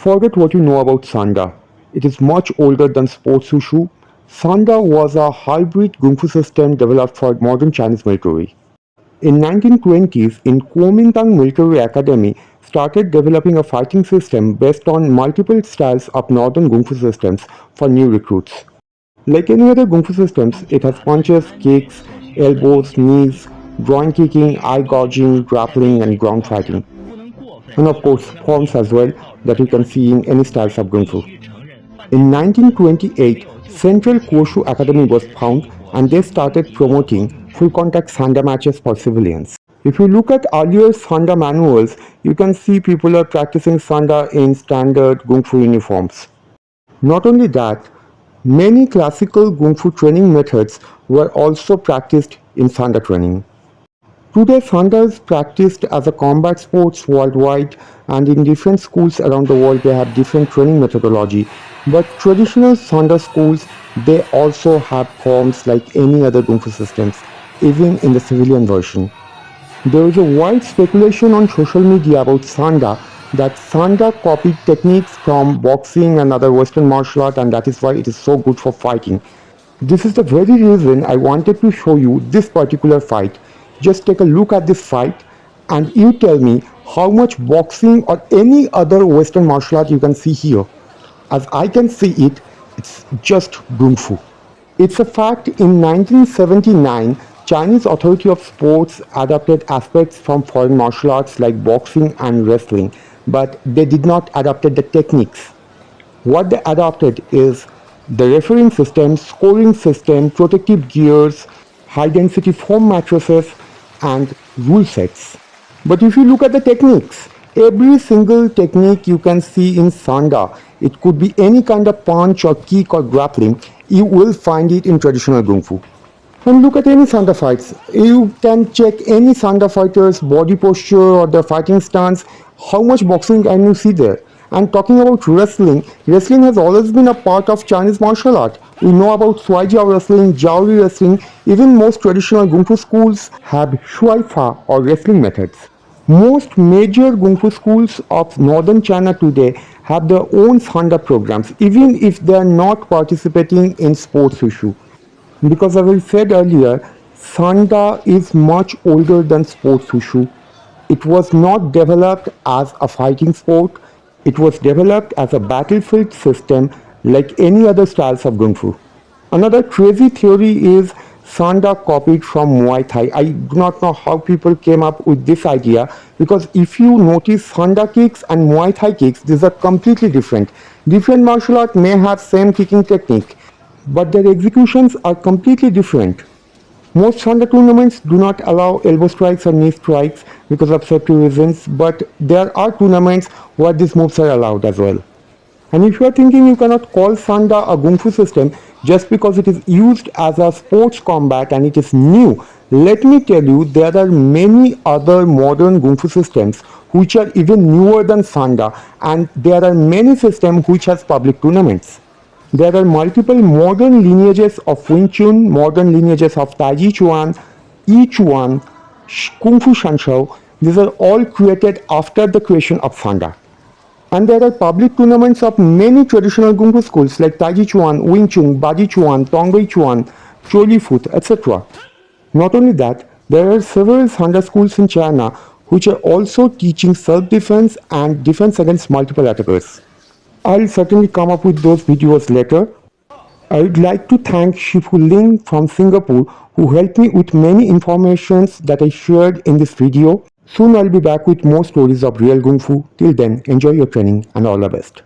forget what you know about Sanda. It is much older than sports wushu. Sanda was a hybrid kung fu system developed for modern Chinese military. In 1920s, in Kuomintang Military Academy started developing a fighting system based on multiple styles of northern kung fu systems for new recruits. Like any other kung fu systems, it has punches, kicks, elbows, knees, groin kicking, eye gouging, grappling, and ground fighting. And of course, forms as well that you can see in any styles of kung fu. In 1928, Central Koshu Academy was found and they started promoting full contact Sanda matches for civilians. If you look at earlier Sanda manuals, you can see people are practicing Sanda in standard Kung Fu uniforms. Not only that, many classical Kung Fu training methods were also practiced in Sanda training. Today, Sanda is practiced as a combat sports worldwide, and in different schools around the world they have different training methodology. But traditional Sanda schools, they also have forms like any other Kung Fu systems, even in the civilian version. There is a wide speculation on social media about Sanda that Sanda copied techniques from boxing and other Western martial art, and that is why it is so good for fighting. This is the very reason I wanted to show you this particular fight. Just take a look at this fight and you tell me how much boxing or any other Western martial art you can see here. As I can see it, it's just kung fu. It's a fact in 1979, Chinese Authority of Sports adopted aspects from foreign martial arts like boxing and wrestling, but they did not adopt the techniques. What they adopted is the refereeing system, scoring system, protective gears, high density foam mattresses, and rule sets. But if you look at the techniques, every single technique you can see in Sanda, it could be any kind of punch or kick or grappling, you will find it in traditional Kung Fu. And look at any Sanda fights. You can check any Sanda fighter's body posture or their fighting stance, how much boxing can you see there. And talking about wrestling, wrestling has always been a part of Chinese martial art. We know about Suai wrestling, Jiaoli wrestling, even most traditional Kung Fu schools have Shuai Fa or wrestling methods. Most major Kung Fu schools of northern China today have their own Sanda programs, even if they are not participating in sports wushu. Because as I said earlier, Sanda is much older than sports wushu. It was not developed as a fighting sport. It was developed as a battlefield system like any other styles of Kung Fu. Another crazy theory is Sanda copied from Muay Thai. I do not know how people came up with this idea because if you notice Sanda kicks and Muay Thai kicks, these are completely different. Different martial art may have same kicking technique, but their executions are completely different. Most Sanda tournaments do not allow elbow strikes or knee strikes because of safety reasons, but there are tournaments where these moves are allowed as well. And if you are thinking you cannot call Sanda a Kung Fu system just because it is used as a sports combat and it is new, let me tell you there are many other modern Kung Fu systems which are even newer than Sanda, and there are many systems which has public tournaments. There are multiple modern lineages of Wing Chun, modern lineages of Tai Chi Chuan, Yi Chuan, Kung Fu Sanshou. These are all created after the creation of Sanda. And there are public tournaments of many traditional Kung Fu schools like Tai Chi Chuan, Wing Chun, Baji Chuan, Tongwei Chuan, Choli Fut, etc. Not only that, there are several Sanda schools in China which are also teaching self-defense and defense against multiple attackers. I'll certainly come up with those videos later. I would like to thank Shifu Ling from Singapore who helped me with many informations that I shared in this video. Soon I'll be back with more stories of real Kung Fu. Till then, enjoy your training and all the best.